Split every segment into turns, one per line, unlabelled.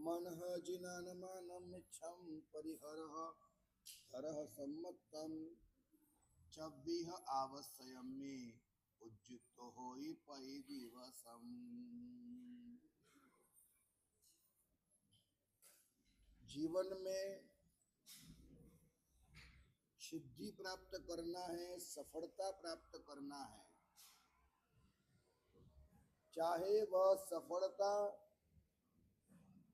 मनः जिनानमानमिच्छं परिहरः हरः सम्मत्तं चव्विह आवश्यम में उज्जुत होई पई दिवसम। जीवन में सिद्धि प्राप्त करना है, सफलता प्राप्त करना है, चाहे वह सफलता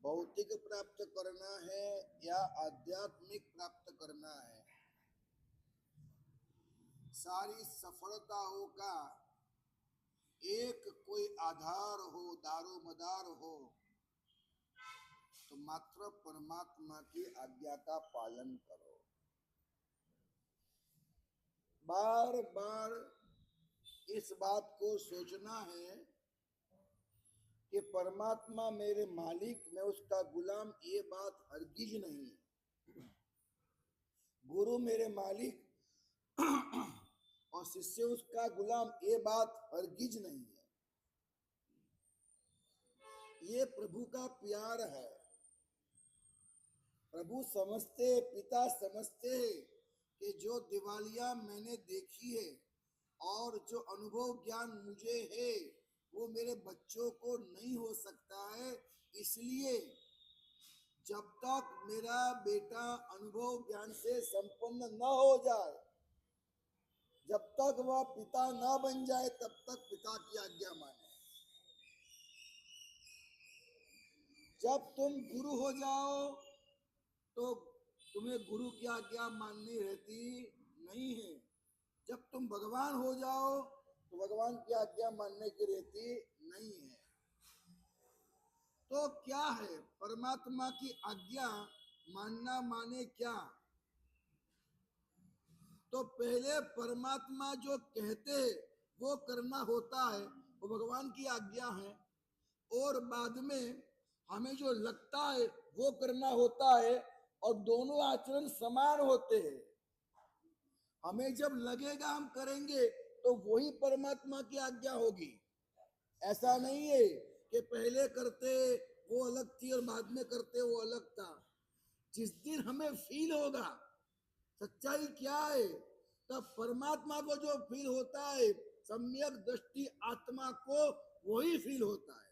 भौतिक प्राप्त करना है या आध्यात्मिक प्राप्त करना है। सारी सफलताओं का एक कोई आधार हो, दारोमदार हो, तो मात्र परमात्मा की आज्ञा का पालन करो। बार बार इस बात को सोचना है कि परमात्मा मेरे मालिक, मैं उसका गुलाम, ये बात हरगिज नहीं है। गुरु मेरे मालिक और शिष्य उसका गुलाम, ये बात हरगिज नहीं है। ये प्रभु का प्यार है। प्रभु समझते, पिता समझते कि जो दिवालिया मैंने देखी है और जो अनुभव ज्ञान मुझे है वो मेरे बच्चों को नहीं हो सकता है। इसलिए जब तक मेरा बेटा अनुभव ज्ञान से संपन्न न हो जाए, जब तक वह पिता न बन जाए, तब तक पिता की आज्ञा माने। जब तुम गुरु हो जाओ तो तुम्हें गुरु की आज्ञा माननी रहती नहीं है। जब तुम भगवान हो जाओ तो भगवान की आज्ञा मानने की रहती नहीं है। तो क्या है परमात्मा की आज्ञा मानना? माने क्या? तो पहले परमात्मा जो कहते वो करना होता है, वो भगवान की आज्ञा है। और बाद में हमें जो लगता है वो करना होता है, और दोनों आचरण समान होते हैं। हमें जब लगेगा हम करेंगे तो वही परमात्मा की आज्ञा होगी। ऐसा नहीं है कि पहले करते वो अलग थी और बाद में करते वो अलग था। जिस दिन हमें फील होगा सच्चाई क्या है, तब परमात्मा को जो फील होता है, सम्यक दृष्टि आत्मा को वही फील होता है।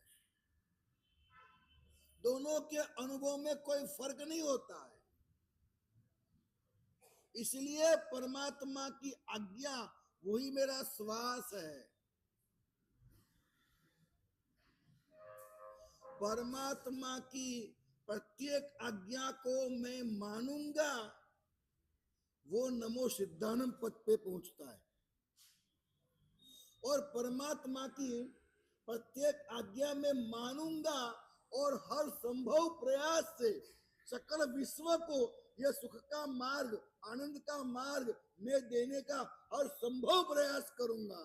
दोनों के अनुभव में कोई फर्क नहीं होता है। इसलिए परमात्मा की आज्ञा वही मेरा श्वास है। परमात्मा की प्रत्येक आज्ञा को मैं मानूंगा, वो नमो सिद्धानंद पद पे पहुंचता है। और परमात्मा की प्रत्येक आज्ञा में मानूंगा और हर संभव प्रयास से सकल विश्व को यह सुख का मार्ग, आनंद का मार्ग में देने का हर संभव प्रयास करूंगा।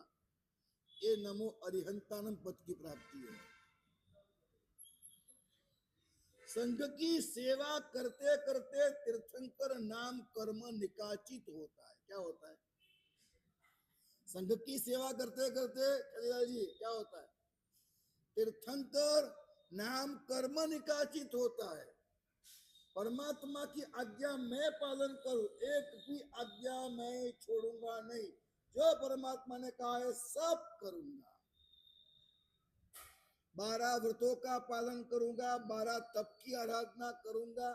ये नमो अरिहंतानंद पद की प्राप्ति है। संघ की सेवा करते करते तीर्थंकर नाम कर्म निकाचित होता है। क्या होता है? संघ की सेवा करते करते खलीलाल जी क्या होता है? तीर्थंकर नाम कर्म निकाचित होता है। परमात्मा की आज्ञा मैं पालन करूं, एक भी आज्ञा मैं छोड़ूंगा नहीं। जो परमात्मा ने कहा है सब करूंगा। 12 व्रतों का पालन करूंगा, 12 तप की आराधना करूंगा,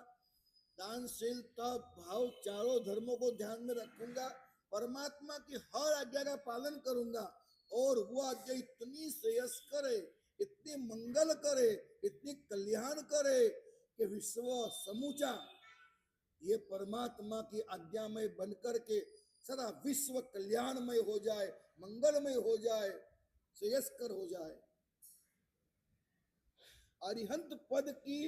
दानशील तप भाव चारों धर्मों को ध्यान में रखूंगा, परमात्मा की हर आज्ञा का पालन करूंगा। और वो आज्ञा इतनी श्रेयस करे, इतनी मंगल करे, इतनी कल्याण करे कि विश्व समूचा ये परमात्मा की आज्ञामय बनकर के सदा विश्व कल्याणमय हो जाए, मंगलमय हो जाए, श्रेयस्कर हो जाए। अरिहंत पद की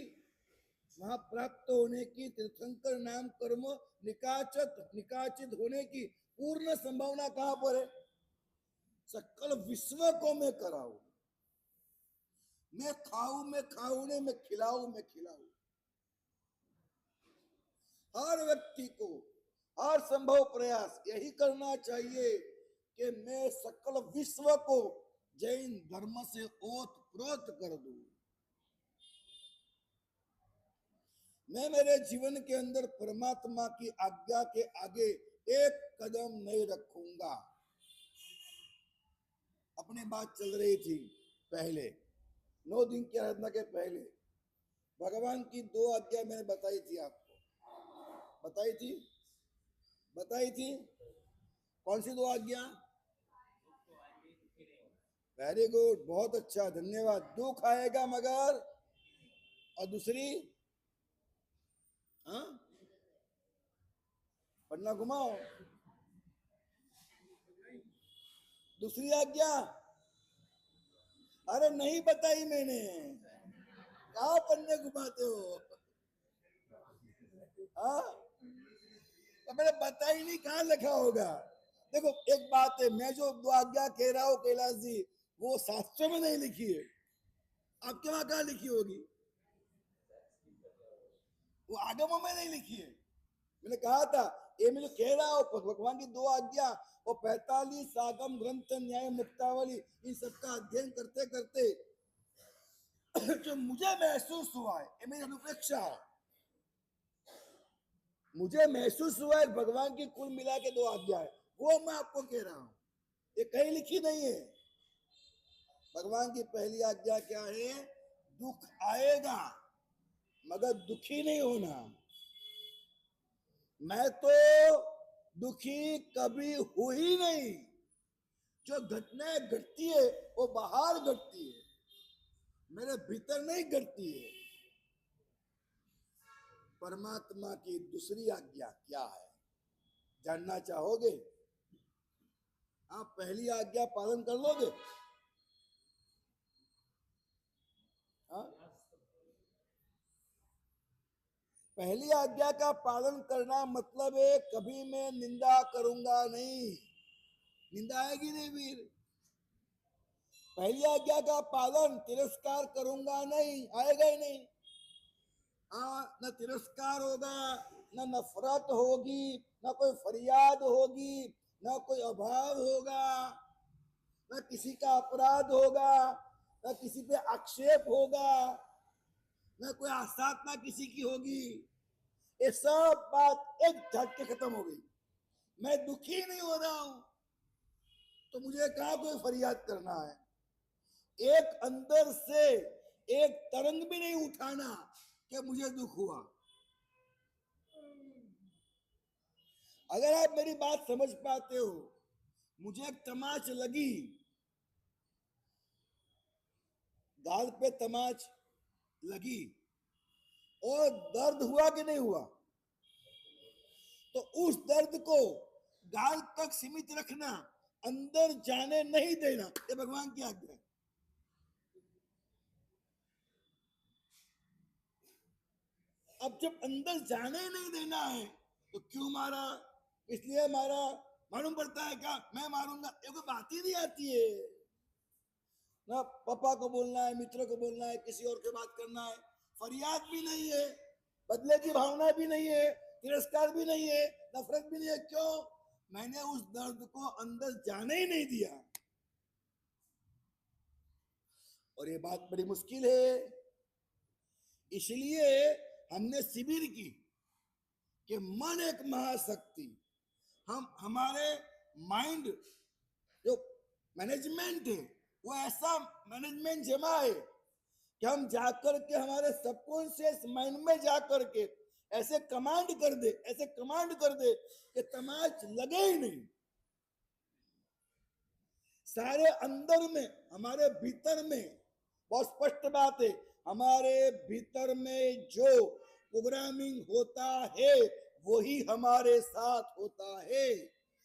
वहां प्राप्त होने की, तीर्थंकर नाम कर्म निकाचित होने की पूर्ण संभावना कहां पर है? सकल विश्व को मैं कराऊं, मैं खाऊं, मैं खाऊं नहीं, मैं खिलाऊं, मैं खिलाऊं। हर व्यक्ति को हर संभव प्रयास यही करना चाहिए कि मैं सकल विश्व को जैन धर्म से ओत प्रोत कर दूं। मैं मेरे जीवन के अंदर परमात्मा की आज्ञा के आगे एक कदम नहीं रखूंगा। अपनी बात चल रही थी पहले 9 दिन की आराधना के पहले भगवान की 2 आज्ञा मैंने बताई थी आपको, बताई थी। कौन सी 2 आज्ञा? वेरी गुड, बहुत अच्छा, धन्यवाद। दुख आएगा मगर, और दूसरी पन्ना घुमाओ। दूसरी आज्ञा अरे नहीं बताई मैंने, कहा पन्ने घुमाते हो? तो मैंने बताई नहीं, कहाँ लिखा होगा? देखो एक बात है, मैं जो 2 आज्ञा कह रहा हूं कैलाश जी, वो शास्त्रों में नहीं लिखी है। आपके वहां कहाँ लिखी होगी? वो आगमों में नहीं लिखी है। मैंने कहा था ये मैं जो कह रहा हूं भगवान की 2 आज्ञा, वो 45 आगम ग्रंथ न्याय मुक्तावली, इन सबका अध्ययन करते करते जो मुझे महसूस हुआ है, ये मेरी अनुप्रेक्षा है। मुझे महसूस हुआ है भगवान की कुल मिला के 2 आज्ञा है, वो मैं आपको कह रहा हूं, ये कहीं लिखी नहीं है। भगवान की पहली आज्ञा क्या है? दुख आएगा मगर दुखी नहीं होना। मैं तो दुखी कभी हुई नहीं। जो घटनाएं घटती है वो बाहर घटती है, मेरे भीतर नहीं घटती है। परमात्मा की दूसरी आज्ञा क्या है, जानना चाहोगे? आप पहली आज्ञा पालन कर लोगे? हाँ? पहली आज्ञा का पालन करना मतलब है कभी मैं निंदा करूंगा नहीं। निंदा आएगी नहीं वीर। पहली आज्ञा का पालन, तिरस्कार करूंगा नहीं, आएगा ही नहीं। न तिरस्कार होगा, न नफरत होगी, न कोई फरियाद होगी, न कोई अभाव होगा, न किसी का अपराध होगा, न किसी पे आक्षेप होगा, न कोई आस्थापना किसी की होगी। ये सब बात एक झटके खत्म हो गई। मैं दुखी नहीं हो रहा हूं तो मुझे कहां कोई फरियाद करना है। एक अंदर से एक तरंग भी नहीं उठाना कि मुझे दुख हुआ। अगर आप मेरी बात समझ पाते हो, मुझे एक तमाच लगी, गाल पे तमाच लगी और दर्द हुआ कि नहीं हुआ, तो उस दर्द को गाल तक सीमित रखना, अंदर जाने नहीं देना, ये भगवान की आज्ञा है। अब जब अंदर जाने नहीं देना है तो क्यों मारा, इसलिए मारा, मालूम पड़ता है क्या मैं मारूंगा, ये कोई बात ही नहीं आती है ना। पापा को बोलना है, मित्रों को बोलना है, किसी और की बात करना है, फरियाद भी नहीं है, बदले की भावना भी नहीं है, तिरस्कार भी नहीं है, नफरत भी नहीं है। क्यों? मैंने उस दर्द को अंदर जाने ही नहीं दिया। और ये बात बड़ी मुश्किल है, इसलिए हमने शिविर की कि मन एक महाशक्ति, हम हमारे माइंड जो मैनेजमेंट है वो ऐसा मैनेजमेंट जमा है कि हम जाकर के हमारे सबकॉन्शियस माइंड में जाकर के ऐसे कमांड कर दे, ऐसे कमांड कर दे कि तमाच लगे ही नहीं। सारे अंदर में, हमारे भीतर में, बहुत स्पष्ट बात है, हमारे भीतर में जो प्रोग्रामिंग होता है वही हमारे साथ होता है,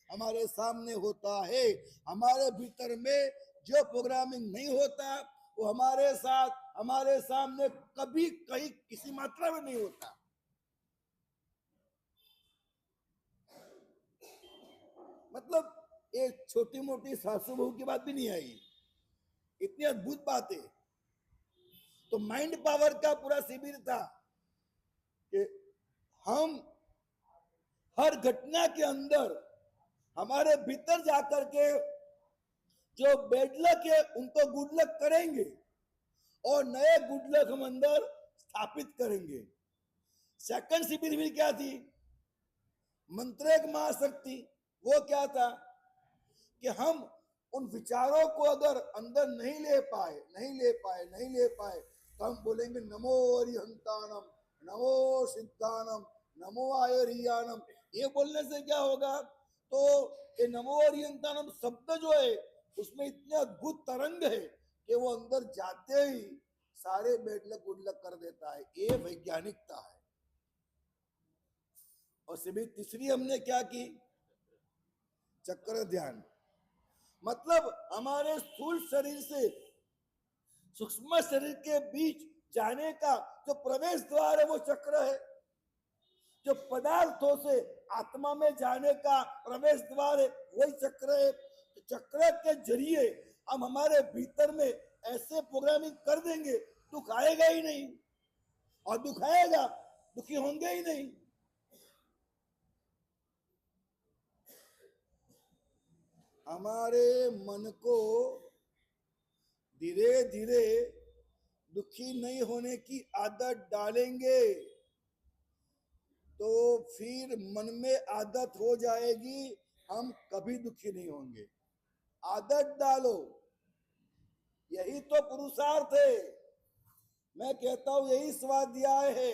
हमारे सामने होता है। हमारे भीतर में जो प्रोग्रामिंग नहीं होता वो हमारे साथ, हमारे सामने कभी कहीं किसी मात्रा में नहीं होता। मतलब एक छोटी मोटी सासू बहू की बात भी नहीं आई, इतनी अद्भुत बात है। तो माइंड पावर का पूरा शिविर था कि हम हर घटना के अंदर हमारे भीतर जाकर के जो बैड लक है उनको गुड लक करेंगे और नए गुड लक हम अंदर स्थापित करेंगे। सेकंड शिविर भी क्या थी? मंत्रेक महाशक्ति। वो क्या था कि हम उन विचारों को अगर अंदर नहीं ले पाए तो हम बोलेंगे नमो अरिहंतानम, नमो सिद्धानम, नमो आयरियानम। ये बोलने से क्या होगा? तो ये नमो अरिहंतानम शब्द जो है उसमें इतने अद्भुत तरंग है कि वो अंदर जाते ही सारे बेडलक गुडलक कर देता है। ये वैज्ञानिकता है। और सिर्फ तीसरी हमने क्या की? चक्र ध्यान। मतलब हमारे स्थूल शरीर से सूक्ष्म शरीर के बीच जाने का जो प्रवेश द्वार है वो चक्र है। जो पदार्थों से आत्मा में जाने का प्रवेश द्वार है वही चक्र है। तो चक्र के जरिए हम हमारे भीतर में ऐसे प्रोग्रामिंग कर देंगे, दुख आएगा ही नहीं, और दुख आएगा दुखी होंगे ही नहीं। हमारे मन को धीरे धीरे दुखी नहीं होने की आदत डालेंगे तो फिर मन में आदत हो जाएगी, हम कभी दुखी नहीं होंगे। आदत डालो, यही तो पुरुषार्थ है। मैं कहता हूं यही स्वाध्याय है,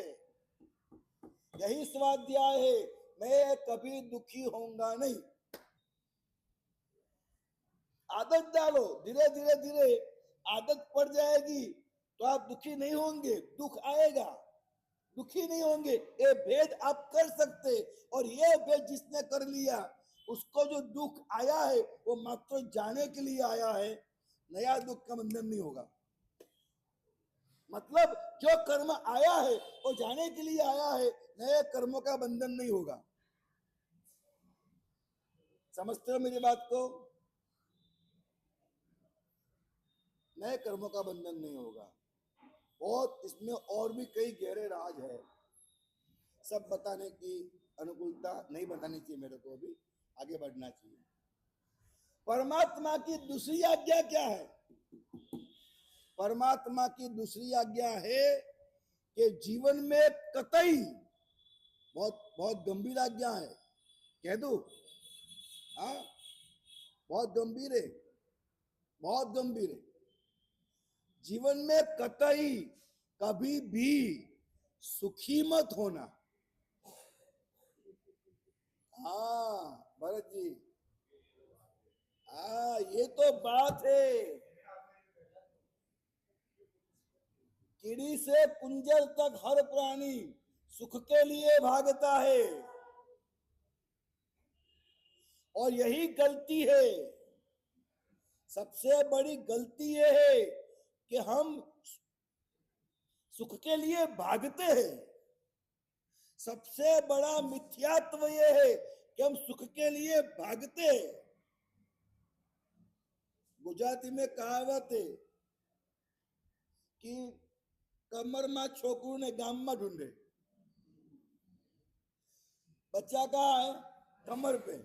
यही स्वाध्याय है। मैं कभी दुखी होऊंगा नहीं। आदत डालो, धीरे धीरे धीरे आदत पड़ जाएगी तो आप दुखी नहीं होंगे। दुख आएगा, दुखी नहीं होंगे। ये भेद आप कर सकते, और ये भेद जिसने कर लिया उसको जो दुख आया है वो मात्र जाने के लिए आया है, नया दुख का बंधन नहीं होगा। मतलब जो कर्म आया है वो जाने के लिए आया है, नए कर्मों का बंधन नहीं होगा। समझते हो मेरी बात को? नए कर्मों का बंधन नहीं होगा। और इसमें और भी कई गहरे राज है, सब बताने की अनुकूलता नहीं बतानी चाहिए मेरे को, भी आगे बढ़ना चाहिए। परमात्मा की दूसरी आज्ञा क्या है? परमात्मा की दूसरी आज्ञा है कि जीवन में कतई, बहुत बहुत गंभीर आज्ञा है, कह दू? हाँ, बहुत गंभीर है, बहुत गंभीर है। जीवन में कतई कभी भी सुखी मत होना। हाँ भरत जी, हाँ ये तो बात है। कीड़ी से कुंजर तक हर प्राणी सुख के लिए भागता है, और यही गलती है। सबसे बड़ी गलती यह है कि हम सुख के लिए भागते हैं। सबसे बड़ा मिथ्यात्व यह है कि हम सुख के लिए भागते हैं। गुजराती में कहावत है कि कमर में छोकरू ने गाम में ढूंढे। बच्चा कहाँ है? कमर पे।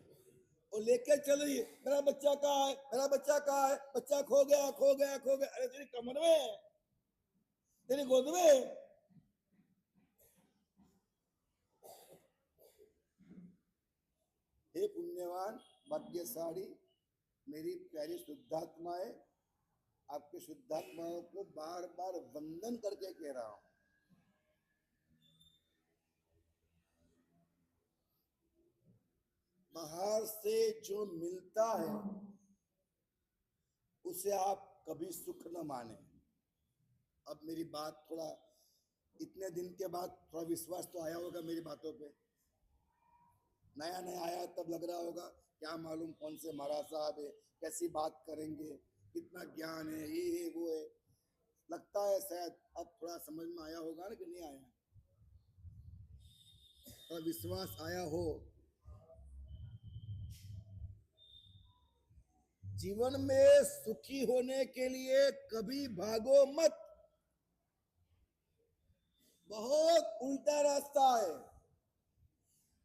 और लेके चल रही है, मेरा बच्चा कहाँ है, मेरा बच्चा कहाँ है, बच्चा खो गया खो गया खो गया। अरे तेरी कमर में है, तेरी गोद में है। हे पुण्यवान भाग्यशाली मेरी प्यारी शुद्धात्माएं, आपके शुद्धात्माओं को बार बार वंदन करके कह रहा हूं। बाहर से जो मिलता है उसे आप कभी सुख न माने। अब मेरी बात थोड़ा, इतने दिन के बाद थोड़ा विश्वास तो आया होगा मेरी बातों पे। नया नया आया तब लग रहा होगा क्या मालूम कौन से महाराज साहब है, कैसी बात करेंगे, कितना ज्ञान है, ये है वो है। लगता है शायद अब थोड़ा समझ में आया होगा ना, कि नहीं आया? थोड़ा विश्वास आया हो। जीवन में सुखी होने के लिए कभी भागो मत। बहुत उल्टा रास्ता है।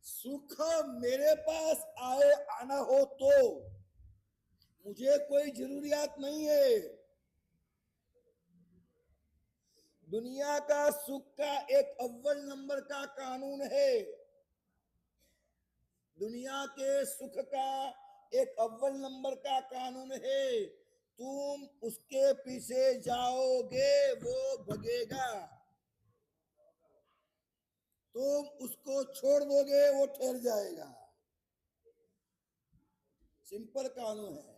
सुख मेरे पास आए आना हो तो मुझे कोई जरूरियात नहीं है। दुनिया का सुख का एक अव्वल नंबर का कानून है, दुनिया के सुख का एक अव्वल नंबर का कानून है, तुम उसके पीछे जाओगे वो भगेगा, तुम उसको छोड़ दोगे वो ठहर जाएगा। सिंपल कानून है।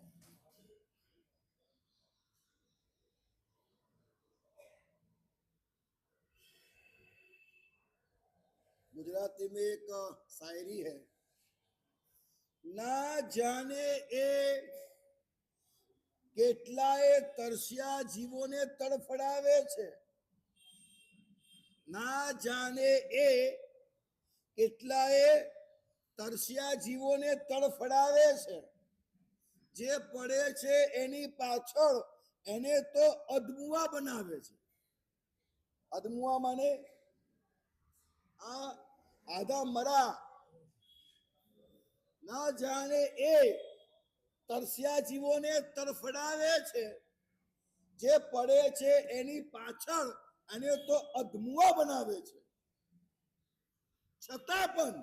गुजराती में एक शायरी है, ना जाने ए કેટલાય તરસ્યા જીવોને તડફડાવે છે, ના જાને એ કેટલાય તરસ્યા જીવોને તડફડાવે છે, જે પડે છે એની પાછળ એને તો અધમુઆ બનાવે છે। અધમુઆ માને આ આધા મરા, ના જાણે એ તરસ્યા જીવોને તરફડાવે છે, જે પડે છે એની પાછળ અને તો અધમુઆ બનાવે છે, છતાં પણ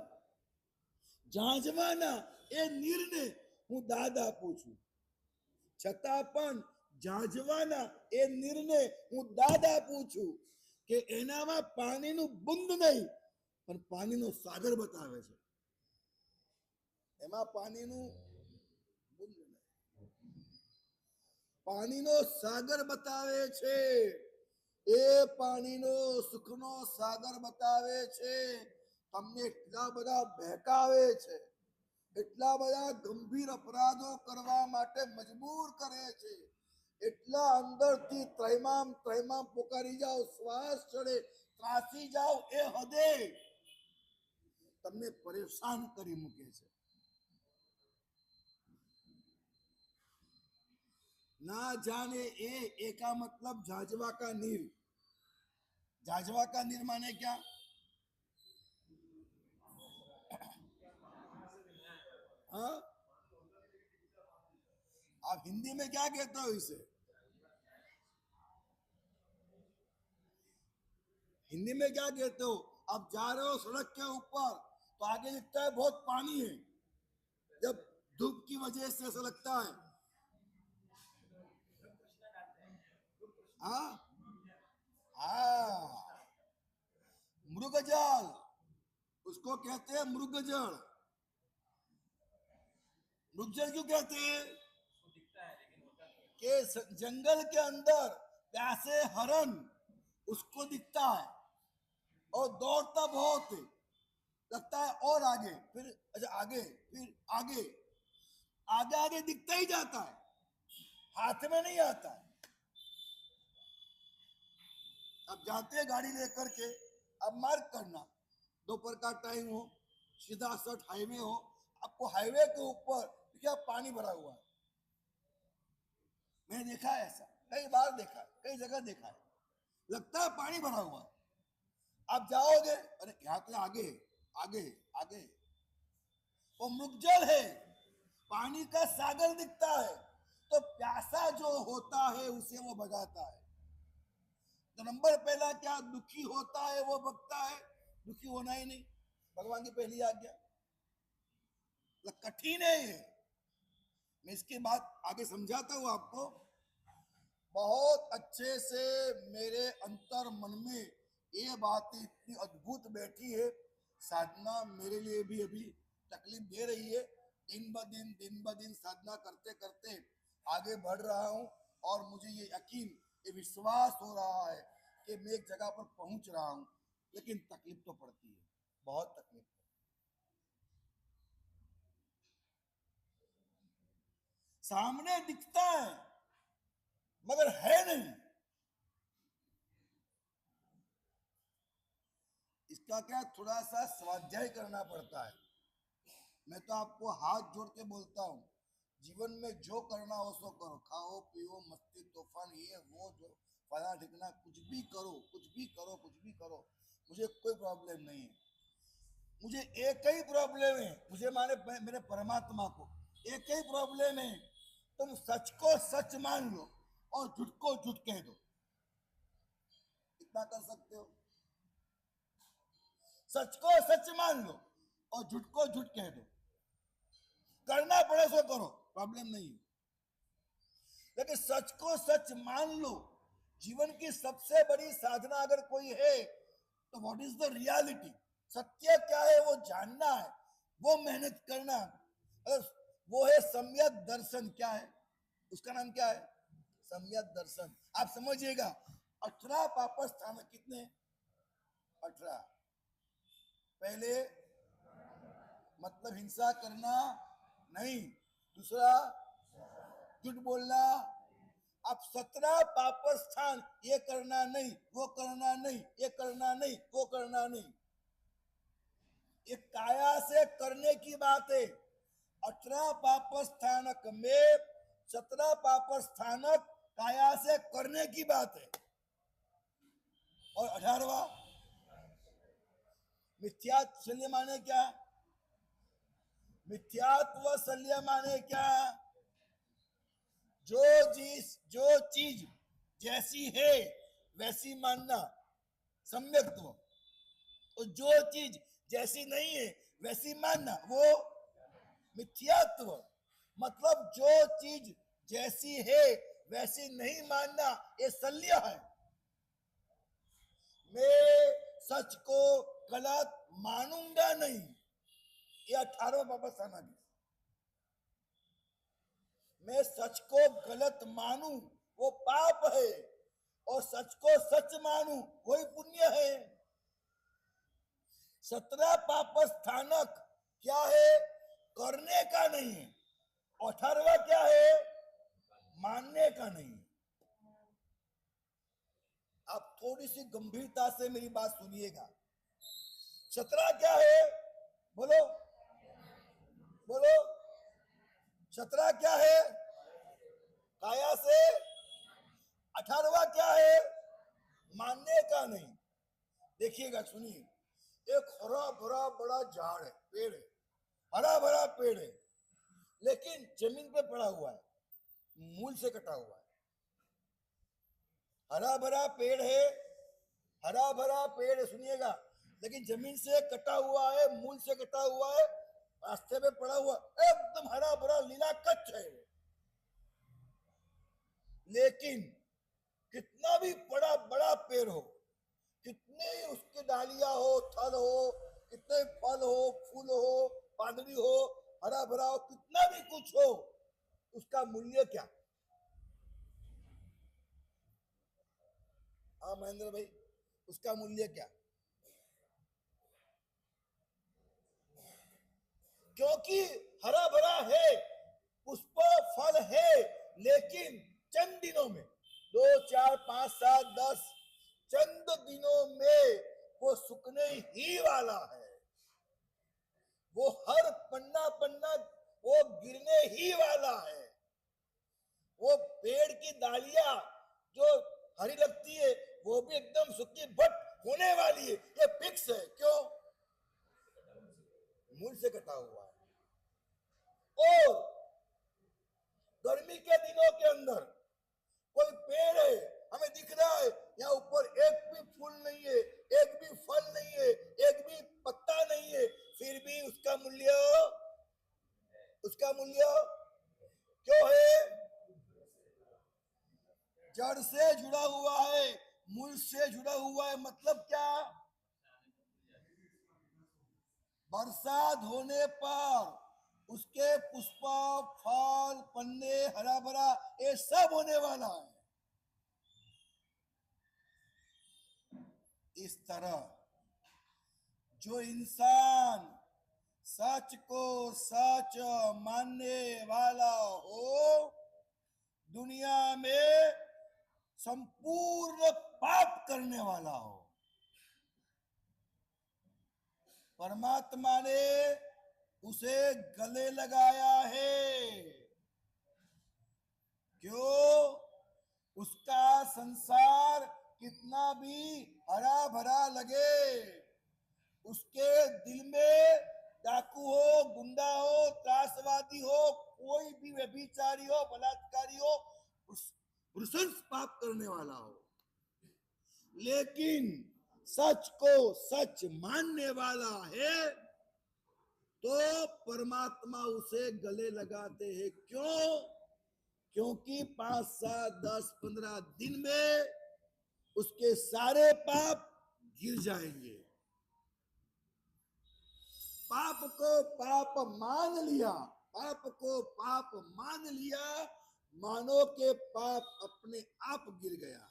ઝાંઝવાના એ નીરને હું દાદ આપું છું, છતાં પણ ઝાંઝવાના એ નીરને હું દાદ આપું છું કે એનામાં પાણીનું બુંદ નહીં પણ પાણીનો સાગર બતાવે છે, એમાં પાણીનું બુંદ નહીં પાણીનો સાગર બતાવે છે, એ પાણીનો સુખનો સાગર બતાવે છે, તમને એટલા બધા બહેકાવે છે, એટલા બધા ગંભીર અપરાધો કરવા માટે મજબૂર કરે છે, એટલા અંદરથી ત્રૈમામ ત્રૈમામ પોકારી જાઓ, શ્વાસ ચડે, ત્રાસી જાઓ એ હદે તમને પરેશાન કરી મૂકે છે। ना जाने ए का मतलब झाझवा का नीर, झाझवा का नीर माने क्या? हाँ, आप हिंदी में क्या कहते हो इसे? हिंदी में क्या कहते हो? आप जा रहे हो सड़क के ऊपर तो आगे दिखता है बहुत पानी है, जब धूप की वजह से ऐसा लगता है, हाँ हाँ, मृगजल, उसको कहते हैं मृगजल। मृगजल क्यों कहते हैं? कि जंगल के अंदर प्यासे हरण उसको दिखता है और दौड़ता बहुत है, लगता है और आगे, फिर अच्छा आगे, फिर आगे आगे आगे दिखता ही जाता है, हाथ में नहीं आता है। अब जाते हैं गाड़ी लेकर के, अब मार्क करना, दोपहर का टाइम हो, सीधा सट हाईवे हो, आपको हाईवे के ऊपर क्या पानी भरा हुआ है, मैंने देखा है ऐसा, कई बार देखा है, कई जगह देखा है, लगता है पानी भरा हुआ है, आप जाओगे अरे यहाँ तो आगे आगे आगे, वो मृगजल है, पानी का सागर दिखता है, तो प्यासा जो होता है उसे वो भगाता है। तो नंबर पहला क्या, दुखी होता है वो भगता है, दुखी होना ही नहीं, भगवान की पहली आज्ञा, कठिन है ये, मैं इसकी बात आगे समझाता हूं आपको। बहुत अच्छे से मेरे अंतर मन में ये बात इतनी अद्भुत बैठी है, साधना मेरे लिए भी अभी तकलीफ दे रही है, दिन ब दिन साधना करते करते आगे बढ़ रहा हूं, और मुझे ये यकीन, ये विश्वास हो रहा है कि मैं एक जगह पर पहुंच रहा हूं, लेकिन तकलीफ तो पड़ती है, बहुत तकलीफ। सामने दिखता है मगर है नहीं, इसका क्या थोड़ा सा स्वाध्याय करना पड़ता है। मैं तो आपको हाथ जोड़ के बोलता हूं, जीवन में जो करना हो सो करो, खाओ पियो मस्ती तूफान ये वो जो फला ठिकना, कुछ भी करो कुछ भी करो कुछ भी करो, मुझे कोई प्रॉब्लम नहीं है। मुझे एक ही प्रॉब्लम है, मुझे माने मेरे परमात्मा को एक ही प्रॉब्लम है, तुम सच को सच मान लो और झूठ को झूठ कह दो, कितना कर सकते हो? सच को सच मान लो और झूठ को झूठ कह दो, करना पड़े सो करो, प्रॉब्लम नहीं। लेकिन सच को सच मान लो। जीवन की सबसे बड़ी साधना अगर कोई है तो व्हाट इज द रियलिटी, सत्य क्या है वो जानना है, वो मेहनत करना। वो है सम्यक दर्शन। क्या है उसका नाम? क्या है? सम्यक दर्शन। आप समझिएगा, 18 पापस्थान कितने? 18। पहले मतलब हिंसा करना नहीं, दूसरा झूठ बोलना। अब 17 पापस्थान, ये करना नहीं, वो करना नहीं, ये करना नहीं, वो करना नहीं। ये काया से करने की बात है। 18 पापस्थानक में 17 पापस्थानक काया से करने की बात है। और 18वां मिथ्यात्व शल्य माने क्या? मिथ्यात्व शल्य माने क्या? जो चीज जैसी है वैसी मानना सम्यक्त्व, और जो चीज जैसी नहीं है वैसी मानना वो मिथ्यात्व। मतलब जो चीज जैसी है वैसी नहीं मानना ये शल्य है। मैं सच को गलत मानूंगा नहीं, ये 18वां पापस्थान है। मैं सच को गलत मानूं वो पाप है, और सच को सच मानूं वही पुण्य है। 17 पापस्थानक क्या है? करने का नहीं है। 18वां क्या है? मानने का नहीं। आप थोड़ी सी गंभीरता से मेरी बात सुनिएगा। 17 क्या है? बोलो बोलो, 17 क्या है? काया से। 18वां क्या है? मानने का नहीं। देखिएगा, सुनिए, एक हरा भरा बड़ा झाड़ है, पेड़ है, हरा भरा पेड़ है, लेकिन जमीन पे पड़ा हुआ है, मूल से कटा हुआ है। हरा भरा पेड़ है, हरा भरा पेड़ है, सुनिएगा, लेकिन जमीन से कटा हुआ है, मूल से कटा हुआ है, रास्ते पे पड़ा हुआ, एकदम हरा भरा लीला कच्च है। लेकिन कितना भी बड़ा बड़ा पेड़ हो, कितने ही उसकी डालियां हो, थल हो, कितने फल हो, फूल हो, पादरी हो, हरा भरा हो, कितना भी कुछ हो, उसका मूल्य क्या? हाँ महेंद्र भाई, उसका मूल्य क्या? क्योंकि हरा भरा है, पुष्प फल है, लेकिन चंद दिनों में, 2 4 5 7 10 चंद दिनों में वो सूखने ही वाला है। वो हर पन्ना पन्ना वो गिरने ही वाला है। वो पेड़ की डालियां जो हरी लगती है वो भी एकदम सूखी बट होने वाली है, ये फिक्स है। क्यों? मूल से कटा हुआ है। और गर्मी के दिनों के अंदर कोई पेड़ है, हमें दिख रहा है, यहाँ ऊपर एक भी फूल नहीं है, एक भी फल नहीं है, एक भी पत्ता नहीं है, फिर भी उसका मूल्य क्यों है? जड़ से जुड़ा हुआ है, मूल से जुड़ा हुआ है। मतलब क्या? बरसात होने पर उसके पुष्प, फल, पन्ने, हरा भरा ये सब होने वाला है। इस तरह जो इंसान सच को सच मानने वाला हो, दुनिया में संपूर्ण पाप करने वाला हो, परमात्मा ने उसे गले लगाया है। क्यों? उसका संसार कितना भी हरा भरा लगे, उसके दिल में डाकू हो, गुंडा हो, त्रासवादी हो, कोई भी व्यभिचारी हो, बलात्कारी हो, नृशंस पाप करने वाला हो, लेकिन सच को सच मानने वाला है तो परमात्मा उसे गले लगाते हैं। क्यों? क्योंकि 5, 7, 10, 15 दिन में उसके सारे पाप गिर जाएंगे। पाप को पाप मान लिया, पाप को पाप मान लिया, मानो के पाप अपने आप गिर गया।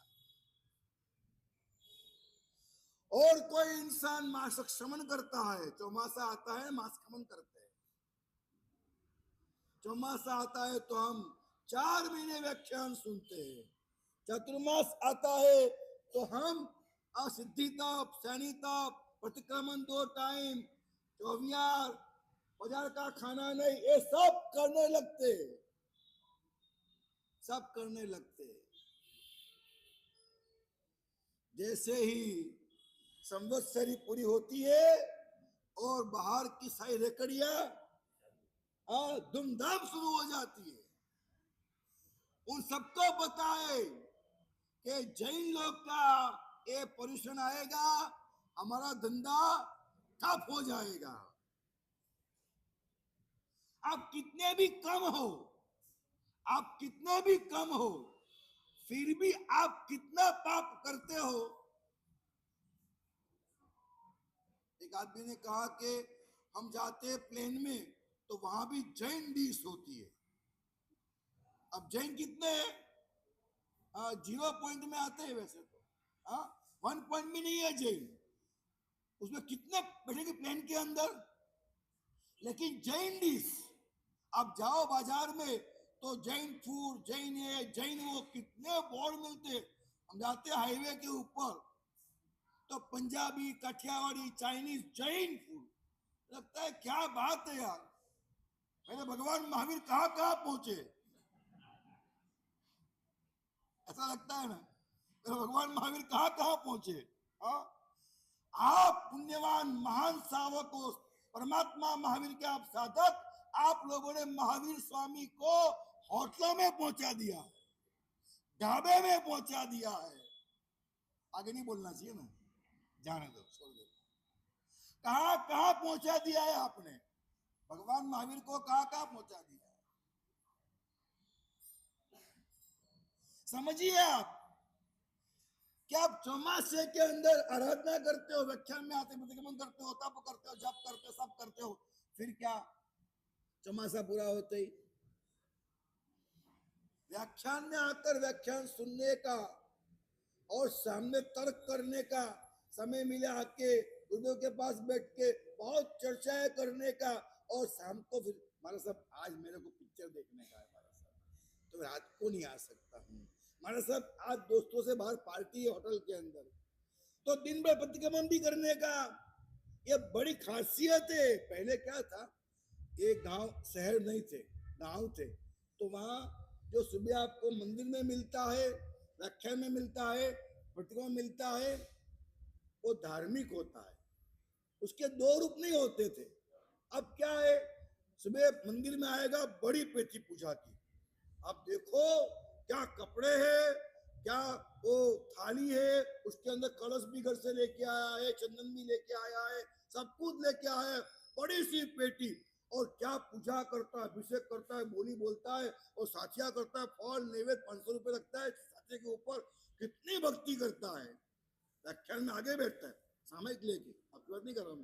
और कोई इंसान मासिक श्रमण करता है, चौमासा आता है मासिक श्रमण करते हैं, चौमासा आता है तो हम 4 महीने व्याख्यान सुनते हैं, चतुर्मास आता है तो हम सिद्धि ताप, सैनी ताप, प्रतिक्रमण 2 टाइम, चौवियार, बाजार का खाना नहीं, ये सब करने लगते, सब करने लगते। जैसे ही संवत्सरी पूरी होती है और बाहर की सारी रेकड़ियां धूमधाम शुरू हो जाती है। उन सबको बताए कि जैन लोग का ये पर्यूषण आएगा, हमारा धंधा ठप हो जाएगा। आप कितने भी कम हो, आप कितने भी कम हो, फिर भी आप कितना पाप करते हो। एक आदमी ने कहा कि हम जाते हैं प्लेन में तो वहां भी जैन डिश होती है। अब जैन कितने हैं? 0 पॉइंट में आते हैं वैसे तो, 1 पॉइंट में नहीं है जैन। उसमें कितने बैठेंगे प्लेन के अंदर, लेकिन जैन डिश आप जाओ बाजार में तो जैन फूड, जैन है, जैन वो, कितने बोर्ड मिलते। हम जाते हैं हाईवे के ऊपर तो पंजाबी, काठियावाड़ी, चाइनीज, जैन फूड, लगता है क्या बात है यार। मैंने भगवान महावीर कहां कहां पहुंचे, ऐसा लगता है ना, भगवान महावीर कहां कहां पहुंचे। आप पुण्यवान महान सावक हो, परमात्मा महावीर के आप साधक, आप लोगों ने महावीर स्वामी को होटलों में पहुंचा दिया, ढाबे में पहुंचा दिया है। आगे नहीं बोलना चाहिए ना, जाने दो, छोड़ दो। कहां कहां पहुंचा दिया है आपने, भगवान महावीर को कहां कहां पहुंचा दिया है। समझिए आप, क्या आप चौमासे के अंदर आराधना करते हो, व्याख्यान में आते प्रतिक्रमण करते हो, तप करते हो, जप करते हो, सब करते हो, फिर क्या चौमासा पूरा होते ही व्याख्यान में आकर व्याख्यान सुनने का और सामने तर्क करने का समय मिला, आके गुरुदेव के पास बैठ के बहुत चर्चाएं करने का, और शाम को फिर हमारा सब आज मेरे को पिक्चर देखने का है हमारा सब, तो रात को नहीं आ सकता हूँ, हमारा सब आज दोस्तों से बाहर पार्टी है होटल के अंदर, तो दिन भर प्रतिक्रमण भी करने का। ये बड़ी खासियत है। पहले क्या था, ये गांव शहर नहीं थे, गांव थे, तो वहां जो सुबह आपको मंदिर में मिलता है, व्याख्यान में मिलता है, प्रतिक्रमण मिलता है, वो धार्मिक होता है, उसके 2 रूप नहीं होते थे। अब क्या है, सुबह मंदिर में आएगा बड़ी पेटी पूजा की, आप देखो क्या कपड़े हैं, क्या वो थाली है, उसके अंदर कलश भी घर से लेके आया है, चंदन भी लेके आया है, सब कुछ लेके आया है, बड़ी सी पेटी, और क्या पूजा करता है, अभिषेक करता है, बोली बोलता है, और साथिया करता है, फल नैवेद्य 500 रुपए रखता है साथिया के ऊपर, कितनी भक्ति करता है। व्याख्यान में आगे बैठता है सामयिक लेके, आपकी बात नहीं कर रहा हूं,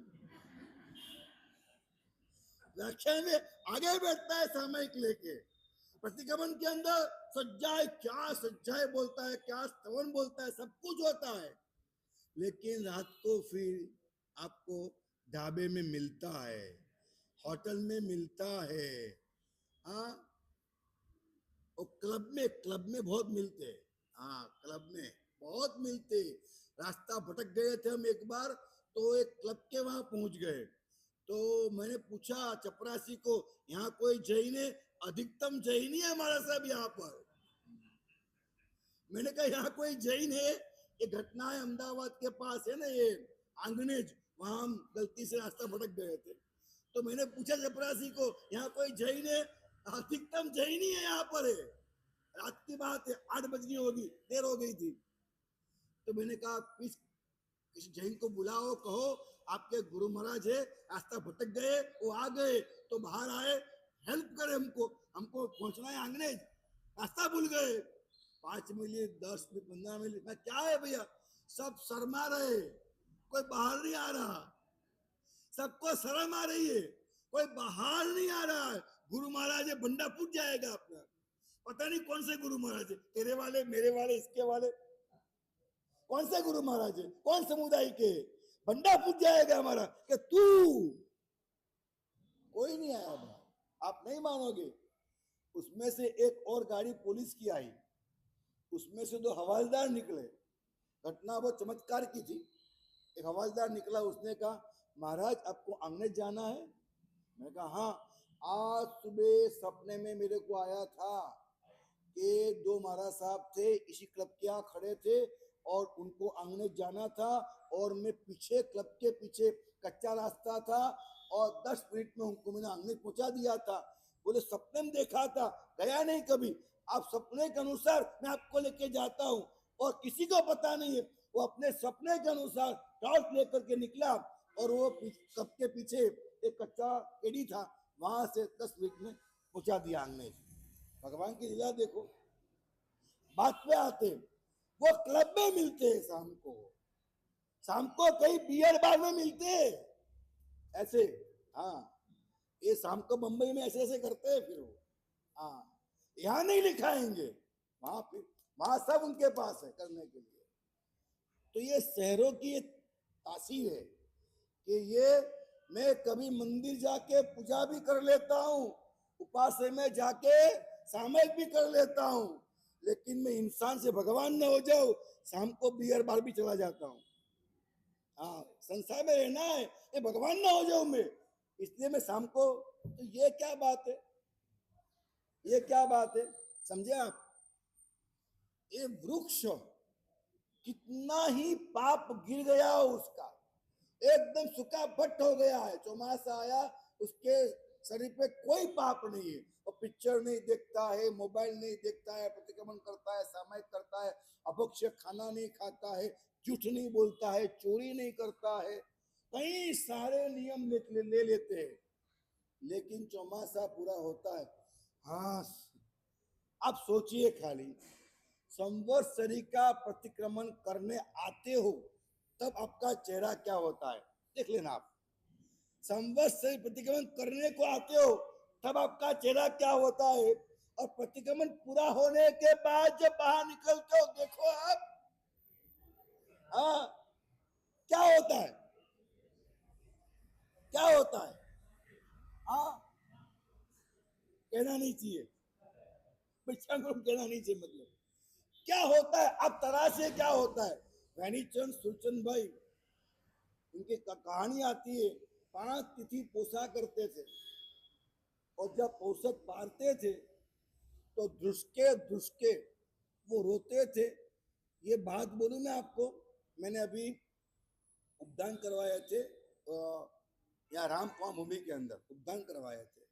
व्याख्यान में आगे बैठता है सामयिक लेके, प्रतिक्रमण के अंदर सज्जाए, क्या सज्जाए बोलता है, क्या स्तवन बोलता है, सब कुछ होता है, लेकिन रात को फिर आपको ढाबे में मिलता है, होटल में मिलता है, हाँ, और क्लब में बहुत मिलते हैं, हाँ क्लब में बहुत मिलते। रास्ता भटक गए थे हम एक बार, तो एक क्लब के वहां पहुंच गए, तो मैंने पूछा चपरासी को, यहाँ कोई जैन है? अधिकतम जैन ही है हमारा सब यहाँ पर। मैंने कहा यहाँ कोई जैन है? ये घटना है अहमदाबाद के पास है ना, ये आंगनेज, वहां हम गलती से रास्ता भटक गए थे, तो मैंने पूछा चपरासी को, यहाँ कोई जैन है? अधिकतम जैन ही है यहाँ पर है। रात की बात है, 8 बज गई होगी, देर हो गई थी, तो मैंने कहा प्लीज किसी जैन को बुलाओ, कहो आपके गुरु महाराज है, रास्ता भटक गए, वो आ गए तो बाहर आए, हेल्प करे हमको, हमको पहुंचना है आंगने, रास्ता भूल गए। 5 मिनट 10 मिनट 15 मिनट, मैं क्या है भैया, सब शर्मा रहे, कोई बाहर नहीं आ रहा, सबको शर्म आ रही है, कोई बाहर नहीं आ रहा है। गुरु महाराज है, बंडा फूट जाएगा अपना, पता नहीं कौन से गुरु महाराज है, तेरे वाले, मेरे वाले, इसके वाले, कौन से गुरु महाराज है, कौन समुदाय के, बंडा फूट जाएगा हमारा कि तू, कोई नहीं आया भाई, आप नहीं मानोगे। उसमें से एक और गाड़ी पुलिस की आई, उसमें से 2 हवलदार निकले। घटना बहुत चमत्कार की थी। एक हवलदार निकला, उसने कहा महाराज आपको आंगने जाना है? मैंने कहा हाँ, आज सुबह सपने में मेरे को आया था कि 2 महाराज साहब थे, इसी क्लब के यहाँ खड़े थे और उनको आंगने जाना था, और मैं पीछे, क्लब के पीछे कच्चा रास्ता था और 10 मिनट में उनको मैंने आंगने पहुंचा दिया था। बोले सपने में देखा था, गया नहीं कभी, आप सपने के अनुसार मैं आपको लेके जाता हूँ, और किसी को पता नहीं है। वो अपने सपने के अनुसार टॉर्च लेकर के निकला और वो कब के पीछे एक कच्चा केड़ी था, वहां से 10 मिनट में पहुंचा दिया आंगने। भगवान की लीला देखो। बात पे आते, वो क्लब में मिलते हैं शाम को कहीं बियर बार में मिलते हैं ऐसे। हाँ, ये शाम को बंबई में ऐसे ऐसे करते हैं फिर वो। हाँ, यहाँ नहीं लिखाएंगे, वहां फिर वहां सब उनके पास है करने के लिए। तो ये शहरों की तासीर है कि ये मैं कभी मंदिर जाके पूजा भी कर लेता हूँ, उपास में जाके सामयिक भी कर लेता हूँ, लेकिन मैं इंसान से भगवान न हो जाऊं, शाम को बियर बार भी चला जाता हूँ। हाँ, संसार में रहना है, ये भगवान ना हो जाऊं मैं, इसलिए मैं शाम को। तो ये क्या बात है, ये क्या बात है, समझे आप? ये वृक्ष कितना ही पाप गिर गया उसका, एकदम सूखा भट्ट हो गया है, चौमासा आया, उसके शरीर पे कोई पाप नहीं है, और पिक्चर नहीं देखता है, मोबाइल नहीं देखता है, प्रतिक्रमण करता है, सामायिक करता है, अभक्ष खाना नहीं खाता है, झूठ नहीं बोलता है, चोरी नहीं करता है, कई सारे नियम ले लेते हैं, लेकिन चौमासा पूरा होता है। हाँ, आप सोचिए खाली, संवत्सरी का प्रतिक्रमण करने आते हो तब आपका चेहरा क्या होता है, देख लेना आप। संवत्सरी प्रतिक्रमण करने को आते हो तब आपका चेहरा क्या होता है, और प्रतिक्रमण पूरा होने के बाद जब बाहर निकलते हो देखो आप, हाँ, क्या होता है, क्या होता है? हाँ, कहना नहीं चाहिए, कहना नहीं चाहिए, मतलब क्या होता है अब तरह से, क्या होता है? वैनीचंद सुरचंद भाई, उनकी कहानी आती है, 5 तिथि पोसा करते थे, और जब औसत पारते थे तो धुसके धुसके वो रोते थे। ये बात बोलूं मैं आपको, मैंने अभी उपदान करवाए थे यहाँ राम कुआं भूमि के अंदर, उपदान करवाए थे।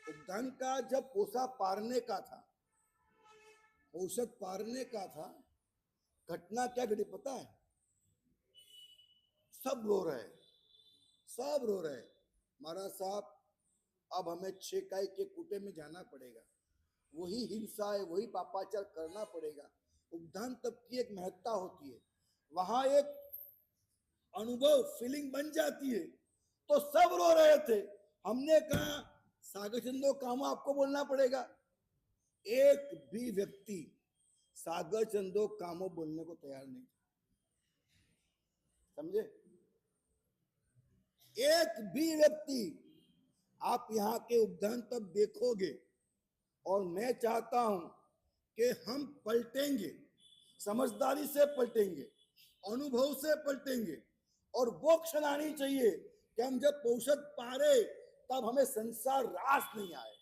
उपदान का जब पोसा पारने का था, औसत पारने का था, घटना क्या घटी पता है? सब रो रहे, सब रो रहे, महाराज साहब अब हमें 6 काई के कुटे में जाना पड़ेगा, वही हिंसा है, वही पापाचार करना पड़ेगा। उपदान तब की एक महत्ता होती है, वहां एक अनुभव फीलिंग बन जाती है, तो सब रो रहे थे। हमने कहा सागर चंदो काम आपको बोलना पड़ेगा, एक भी व्यक्ति सागर चंदो कामो बोलने को तैयार नहीं, समझे? एक भी व्यक्ति, आप यहाँ के उपदान तब देखोगे, और मैं चाहता हूं कि हम पलटेंगे, समझदारी से पलटेंगे, अनुभव से पलटेंगे, और वो क्षण आनी चाहिए कि हम जब औसत पारे तब हमें संसार रास नहीं आए,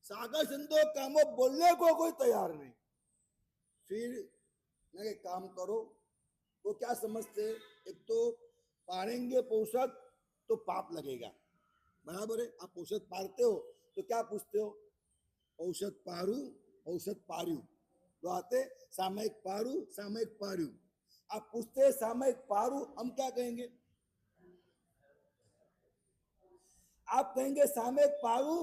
सागर चंदो कामो बोलने को कोई तैयार नहीं। फिर मैं काम करो, वो क्या समझते, एक तो पारेंगे पौषद तो पाप लगेगा, बराबर है? आप औसत पारते हो तो क्या पूछते हो, औसत पारू, औसत पारू, तो आते सामयिक पारू, सामयिक पारू, आप पूछते हैं सामयिक पारू, हम क्या कहेंगे? आप कहेंगे सामयिक पारू।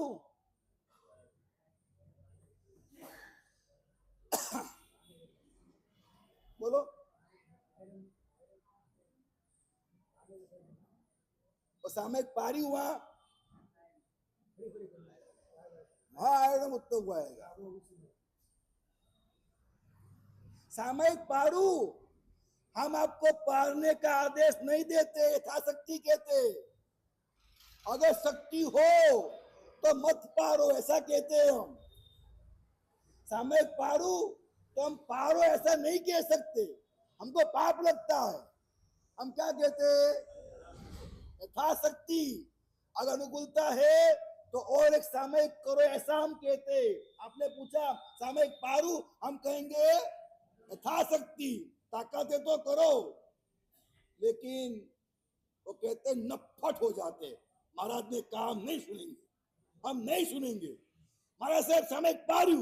बोलो। और सामयिक पारी हुआ, हाँ एकदम उत्तर हुआ आएगा। सामयिक पारू, हम आपको पारने का आदेश नहीं देते, यथाशक्ति कहते। अगर शक्ति हो तो मत पारो, ऐसा कहते हैं हम। सामयिक पारू तो हम पारो ऐसा नहीं कह सकते, हमको पाप लगता है। हम क्या कहते? यथाशक्ति। अगर अनुकूलता है तो और एक सामयिक करो, ऐसा हम कहते। आपने पूछा सामयिक पारू, हम कहेंगे यथाशक्ति, ताकत है तो करो। लेकिन वो कहते नफ्फट हो जाते, महाराज ने कहा हम नहीं सुनेंगे, हम नहीं सुनेंगे। महाराज साहब सामयिक पारू,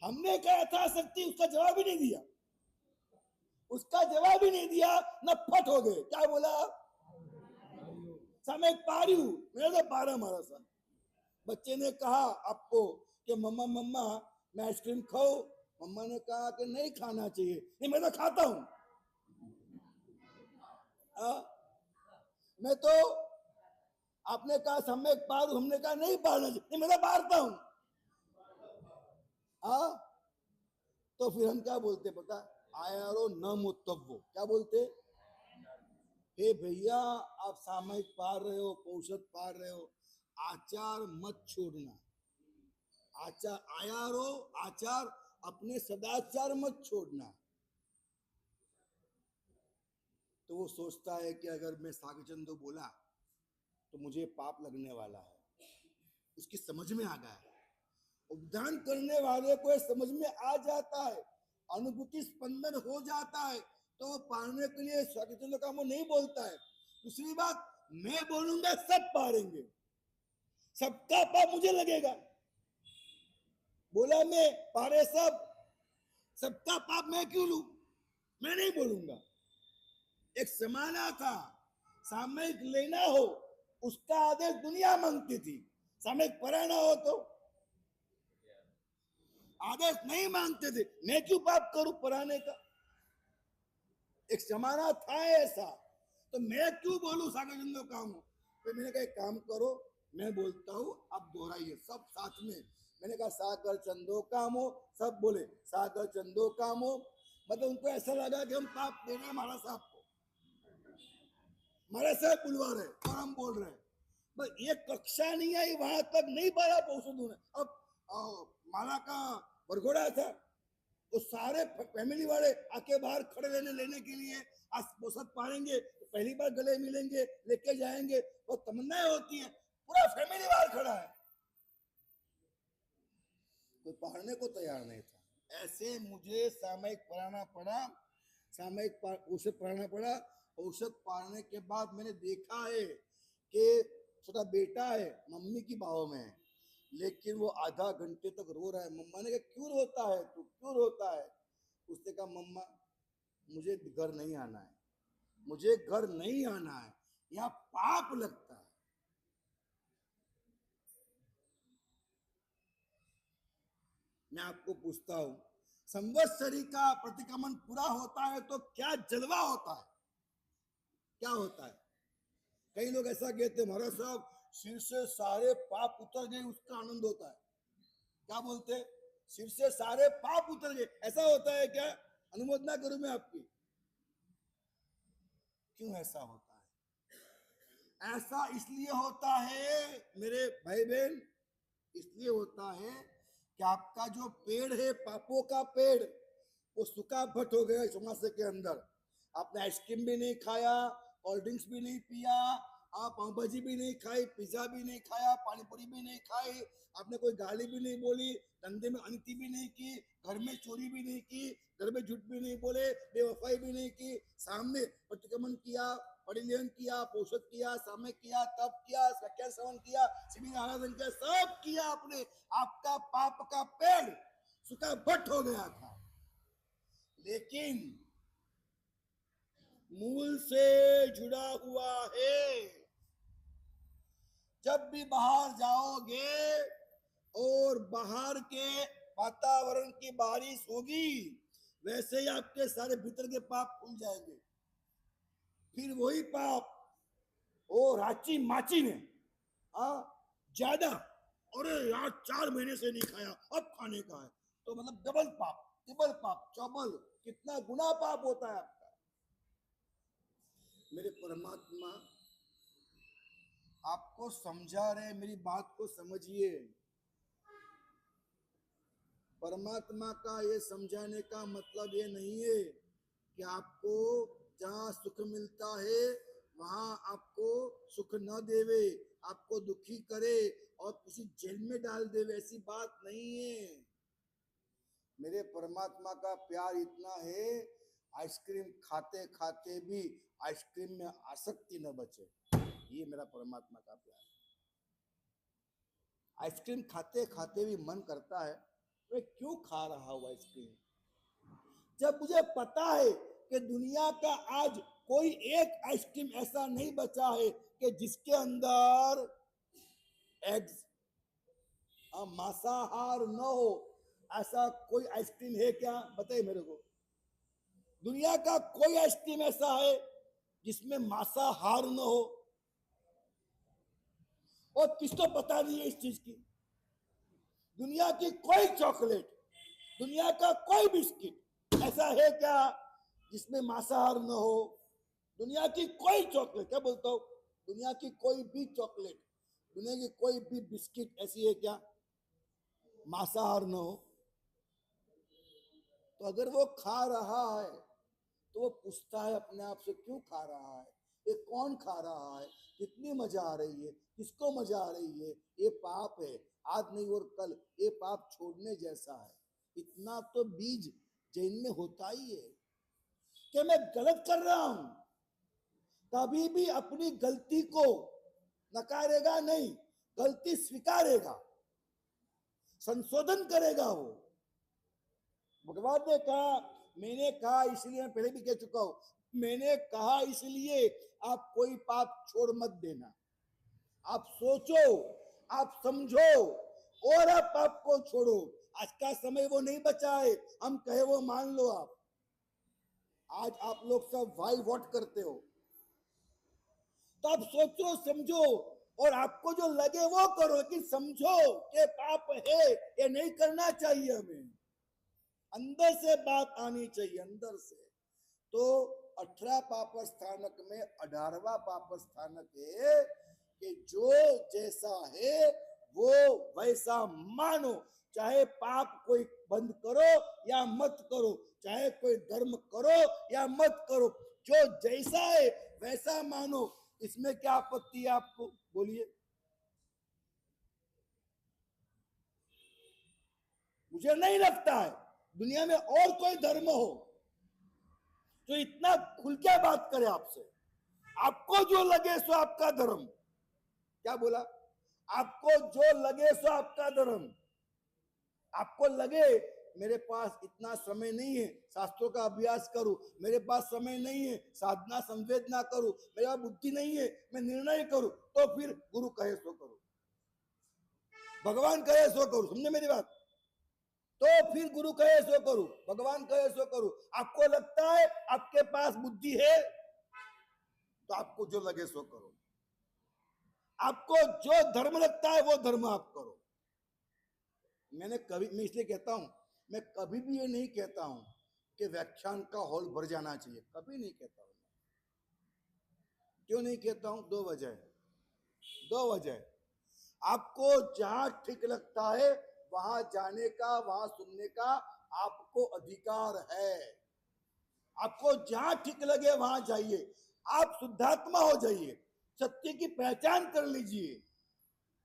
हमने कहा यथाशक्ति, उसका जवाब ही नहीं दिया, उसका जवाब ही नहीं दिया, नफ्फट हो गए। क्या बोला? सामयिक पारू। मैंने तो 12 मारा सा। बच्चे ने कहा आपको कि मम्मा मम्मा मैं आइसक्रीम खाऊं? मम्मा ने कहा कि नहीं खाना चाहिए। नहीं, मैं तो खाता हूं। मैं तो, आपने कहा सामयिक पारू, हमने कहा नहीं पारना चाहिए। नहीं, मैं तो पारता हूं। तो फिर हम क्या बोलते पता? आयारो न मुतव्वो। क्या बोलते? हे भैया, आप सामयिक पार रहे हो, औषध पार रहे हो, आचार मत छोड़ना। आचार आयारो, आचार, अपने सदाचार मत छोड़ना। तो वो सोचता है कि अगर मैं सागचंदो बोला तो मुझे पाप लगने वाला है। उसकी समझ में आ गया है। उपदान करने वाले को समझ में आ जाता है, अनुभूति स्पंदन हो जाता है, तो वो पाने के लिए सागचंदो का मुंह नहीं बोलता है। दूसरी बात, मैं बोलूंगा सब पारेंगे, सबका पाप मुझे लगेगा। बोला मैं पारे सब, सबका पाप मैं क्यों लूं? मैं नहीं बोलूंगा। एक समाना था, सामयिक लेना हो उसका आदेश दुनिया मांगती थी, सामयिक पराना हो तो आदेश नहीं मांगते थे। मैं क्यों पाप करूं पराने का? एक जमाना था ऐसा, तो मैं क्यों बोलूं सागचंदो काम हो? तो मैंने कहा एक काम करो, मैं बोलता हूं, आप दोहराइए सब साथ में। मैंने कहा सागर चंदो काम हो, सब बोले सागर चंदो काम हो। मतलब उनको ऐसा लगा कि हम पाप दे रहे हैं महाराज साहब को, महाराज साहब बुलवा रहे और हम बोल रहे हैं। बस ये कक्षा नहीं आई, वहां तक नहीं पाया पहुंचू ने। अब माला का बरघोड़ा था, तो सारे फैमिली वाले आके बाहर खड़े लेने के लिए, आज पोषक पाएंगे तो पहली बार गले मिलेंगे, लेके जाएंगे, वो तमन्नाएं होती है। पूरा फैमिली बाहर खड़ा है, कोई पढ़ने को तैयार नहीं था। ऐसे मुझे सामयिक पढ़ाना पड़ा, सामयिक औषध पढ़ाना पड़ा। औषध पढ़ने के बाद मैंने देखा है कि छोटा बेटा है, मम्मी की बाहों में है, लेकिन वो आधा घंटे तक रो रहा है। मम्मा ने कहा क्यों रोता है तू, क्यों रोता है? उसने कहा मम्मा मुझे घर नहीं आना है, मुझे घर नहीं आना है, यहाँ पाप लगता है। मैं आपको पूछता हूं, संवत्सरी का प्रतिक्रमण पूरा होता है तो क्या जलवा होता है? क्या होता है? कई लोग ऐसा कहते हैं महाराज साहब सिर से सारे पाप उतर गए, उसका आनंद होता है। क्या बोलते? सिर से सारे पाप उतर गए, ऐसा होता है क्या? अनुमोदना करूं मैं आपकी। क्यों ऐसा होता है? ऐसा इसलिए होता है मेरे भाई बहन, इसलिए होता है कि आपका जो पेड़ है पापों का पेड़, वो सूखा भट हो गया चौमासे के अंदर। आपने आइसक्रीम भी नहीं खाया, कोल्ड ड्रिंक्स भी नहीं पिया, आप पाव भाजी भी नहीं खाई, पिज्जा भी नहीं खाया, पानी पूरी भी नहीं खाई, आपने कोई गाली भी नहीं बोली, धंधे में अनिति भी नहीं की, घर में चोरी भी नहीं की, घर में झूठ भी नहीं बोले, बेवफाई भी नहीं की, सामने प्रतिक्रमण किया, परिलेहन किया, पोषक किया, समय किया, तप किया, सख्या श्रवण किया, शिविर आराधन किया, सब किया आपने। आपका पाप का पेड़ सूखा भट हो गया था। लेकिन मूल से जुड़ा हुआ है। जब भी बाहर जाओगे और बाहर के वातावरण की बारिश होगी, वैसे ही आपके सारे भीतर के पाप खुल जाएंगे। फिर वही पाप ओ रांची माची में ज्यादा, अरे यार 4 महीने से नहीं खाया, अब खाने का है, तो मतलब डबल पाप, ट्रिपल पाप, चौबल, कितना गुना पाप होता है आपका। मेरे परमात्मा आपको समझा रहे, मेरी बात को समझिए। परमात्मा का ये समझाने का मतलब ये नहीं है कि आपको जहां सुख मिलता है वहां आपको सुख न देवे, आपको दुखी करे और किसी जेल में डाल दे, ऐसी बात नहीं है। मेरे परमात्मा का प्यार इतना है, आइसक्रीम खाते खाते भी आइसक्रीम में आसक्ति न बचे, ये मेरा परमात्मा का प्यार है। आइसक्रीम खाते खाते भी मन करता है मैं क्यों खा रहा हूं आइसक्रीम, जब मुझे पता है कि दुनिया का आज कोई एक आइसक्रीम ऐसा नहीं बचा है कि जिसके अंदर एग्स मांसाहार न हो। ऐसा कोई आइसक्रीम है क्या, बताइए मेरे को। दुनिया का कोई आइसक्रीम ऐसा है जिसमें मांसाहार न हो? और किसको पता नहीं है इस चीज की? दुनिया की कोई चॉकलेट, दुनिया का कोई बिस्किट ऐसा है क्या जिसमें मांसाहार न हो? दुनिया की कोई चॉकलेट, क्या बोलता हूं, दुनिया की कोई भी चॉकलेट, दुनिया की कोई भी बिस्किट ऐसी है क्या मांसाहार न हो? तो अगर वो खा रहा है तो वो पूछता है अपने आप से क्यों खा रहा है, ये कौन खा रहा है, कितनी मजा आ रही है, किसको मजा आ रही है, ये पाप है, आज नहीं और कल ये पाप छोड़ने जैसा है। इतना तो बीज जैन में होता ही है कि मैं गलत कर रहा हूं, कभी भी अपनी गलती को नकारेगा नहीं, गलती स्वीकारेगा, संशोधन करेगा वो। भगवान ने कहा, मैंने कहा इसलिए, मैं पहले भी कह चुका हूं, मैंने कहा इसलिए आप कोई पाप छोड़ मत देना। आप सोचो, आप समझो और आप पाप को छोड़ो। आज का समय वो नहीं बचा है, हम कहे वो मान लो आप। आज आप लोग सब वाई वोट करते हो, तो आप सोचो समझो और आपको जो लगे वो करो, लेकिन समझो कि पाप है, ये नहीं करना चाहिए हमें। अंदर से बात आनी चाहिए, अंदर से। तो 18 पाप स्थानक में 18वां पाप स्थानक है कि जो जैसा है वो वैसा मानो। चाहे पाप कोई बंद करो या मत करो, चाहे कोई धर्म करो या मत करो, जो जैसा है वैसा मानो। इसमें क्या आपत्ति है आपको, बोलिए। मुझे नहीं लगता है दुनिया में और कोई धर्म हो जो इतना खुल के बात करे आपसे। आपको जो लगे सो आपका धर्म, क्या बोला, आपको जो लगे सो आपका धर्म। आपको लगे मेरे पास इतना समय नहीं है शास्त्रों का अभ्यास करूं, मेरे पास समय नहीं है साधना संवेदना करूं, मेरे पास बुद्धि नहीं है मैं निर्णय करूं, तो फिर गुरु कहे सो करो, भगवान कहे सो करो, समझे मेरी बात। तो फिर गुरु कहे सो करो, भगवान कहे सो करो। आपको लगता है आपके पास बुद्धि है तो आपको जो लगे सो करो, आपको जो धर्म लगता है वो धर्म आप करो। मैं इसलिए कहता हूं, मैं कभी भी ये नहीं कहता हूं कि व्याख्यान का हॉल भर जाना चाहिए, कभी नहीं कहता हूं। क्यों नहीं कहता हूं? दो वजह। आपको जहां ठीक लगता है वहां जाने का, वहां सुनने का आपको अधिकार है। आपको जहां ठीक लगे वहां जाइए, आप शुद्धात्मा हो जाइए, सत्य की पहचान कर लीजिए,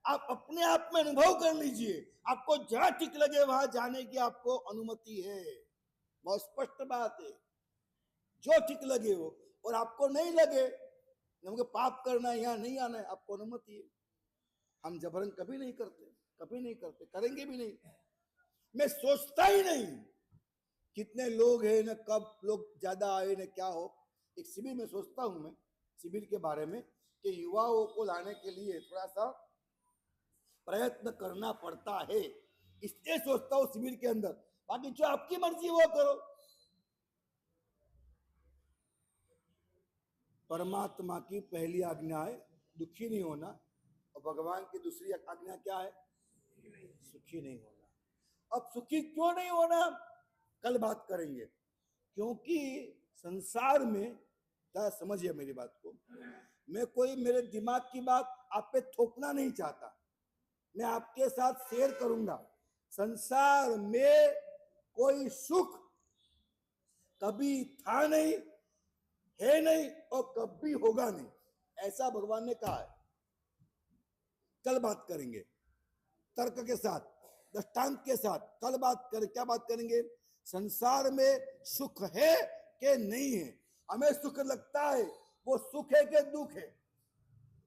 आप अपने आप में अनुभव कर लीजिए। आपको जहां ठीक लगे वहां जाने की आपको अनुमति है, बहुत स्पष्ट बात है। जो ठीक लगे वो, और आपको नहीं लगे हमको पाप करना है, यहाँ नहीं आना है, आपको अनुमति है। हम जबरन कभी नहीं करते, कभी नहीं करते, करेंगे भी नहीं। मैं सोचता ही नहीं कितने लोग हैं न, कब लोग ज्यादा आए न क्या हो। एक शिविर में सोचता हूं मैं शिविर के बारे में कि युवाओं को लाने के लिए थोड़ा सा प्रयत्न करना पड़ता है, इसलिए सोचता हूं शिविर के अंदर। बाकी जो आपकी मर्जी वो करो। परमात्मा की पहली आज्ञा है दुखी नहीं होना, और भगवान की दूसरी आज्ञा क्या है? सुखी नहीं होना। अब सुखी क्यों नहीं होना, कल बात करेंगे। क्योंकि संसार में, क्या समझिए मेरी बात को, मैं कोई मेरे दिमाग की बात आप पे थोपना नहीं चाहता, मैं आपके साथ शेयर करूंगा। संसार में कोई सुख कभी था नहीं, है नहीं, और कभी होगा नहीं, ऐसा भगवान ने कहा है। कल बात करेंगे तर्क के साथ, दृष्टांत के साथ। कल बात करें, क्या बात करेंगे? संसार में सुख है कि नहीं है। हमें सुख लगता है, वो सुख है कि दुख है?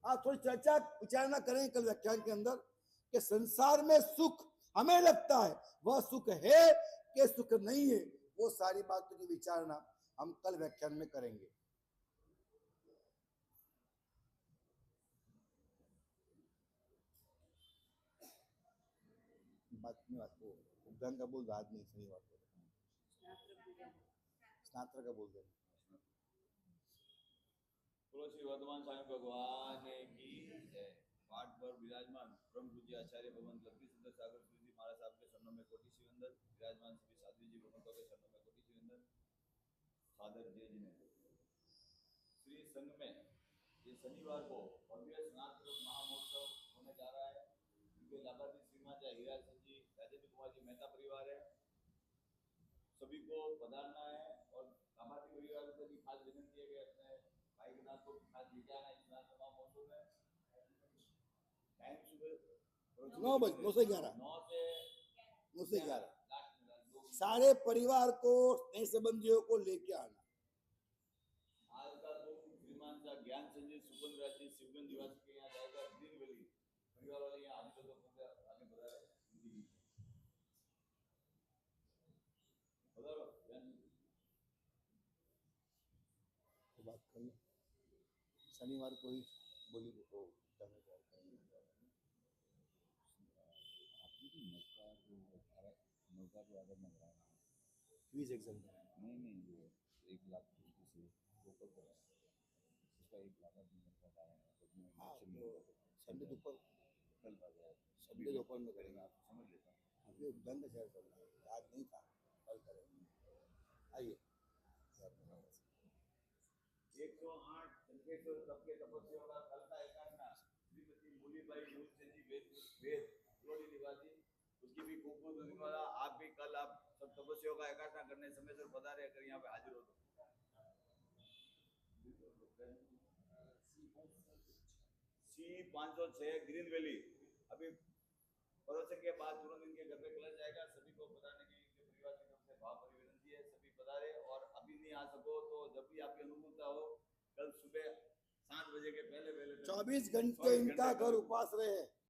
आप थोड़ी चर्चा विचारणा करेंगे कल व्याख्यान के अंदर कि संसार में सुख हमें लगता है, वह सुख है कि सुख नहीं है। वो सारी बातों की विचारणा हम कल व्याख्यान में करेंगे। बात को उद्यान का बोल रात नहीं, सही बात स्नात्र का बोल देना।
बोलो श्री वर्धमान स्वामी भगवान की जय। पाठ पर विराजमान परम पूज्य आचार्य भगवान लक्ष्मी सुंदर सागर जी महाराज साहब के चरणों में कोटि शिवंदर। विराजमान श्री साध्वी जी भगवंतों के चरणों में कोटि शिवंदर। सादर जय जी ने श्री संघ में ये शनिवार को भव्य स्नातक महामहोत्सव होने जा रहा है। इनके लाभार्थी श्रीमान चाहे हीरा सिंह जी, राजेंद्र कुमार जी मेहता परिवार है, सभी को पधारना है। और लाभार्थी परिवार से भी खास विनती है कि अपने भाई के नाथ को खास लेके आना है स्नातक महामहोत्सव में। टाइम सुबह
9 बजे, 9 से 11,
9
से 11 सारे परिवार को, नए संबंधियों को लेके आना।
आज का तो श्रीमान सा ज्ञान संजय सुगंध राजी शिवगंज निवास के यहाँ जाएगा दिन वेली परिवार वाले यहाँ आज तो आगे बढ़ा रहे
बात कर लो शनिवार को ही बोली को
नौका जो आगे बन रहा है
क्विज एग्जाम
नहीं वो 1 लाख से ऊपर कर रहा है, उसका 1 लाख
संडे दोपहर,
कल आ जाए
संडे दोपहर में करेंगे।
आप समझ लेता हूँ
अभी उद्यान का शेयर कर रहा है, आज नहीं था, कल करेंगे। आइए
108 संकेश्वर सबके तपस्या का कल का एकादना श्रीमती मूलीबाई मूलचंद जी वेद लोडी निवासी, उसकी भी खूब खूब धन्यवाद। आप भी कल आप सब तपस्या का एकादना करने समय से पधारे, अगर यहाँ पे हाजिर हो तो। C506 ग्रीन वैली अभी प्रदर्शन के बाद तुरंत इनके घर पे कलश जाएगा। सभी को पधारने के लिए परिवार की तरफ से भाव भरी विनती है, सभी पधारे। और अभी नहीं आ सको तो जब भी आपकी अनुकूलता हो, कल सुबह 7 बजे के पहले
24 घंटे इनका घर उपास रहे।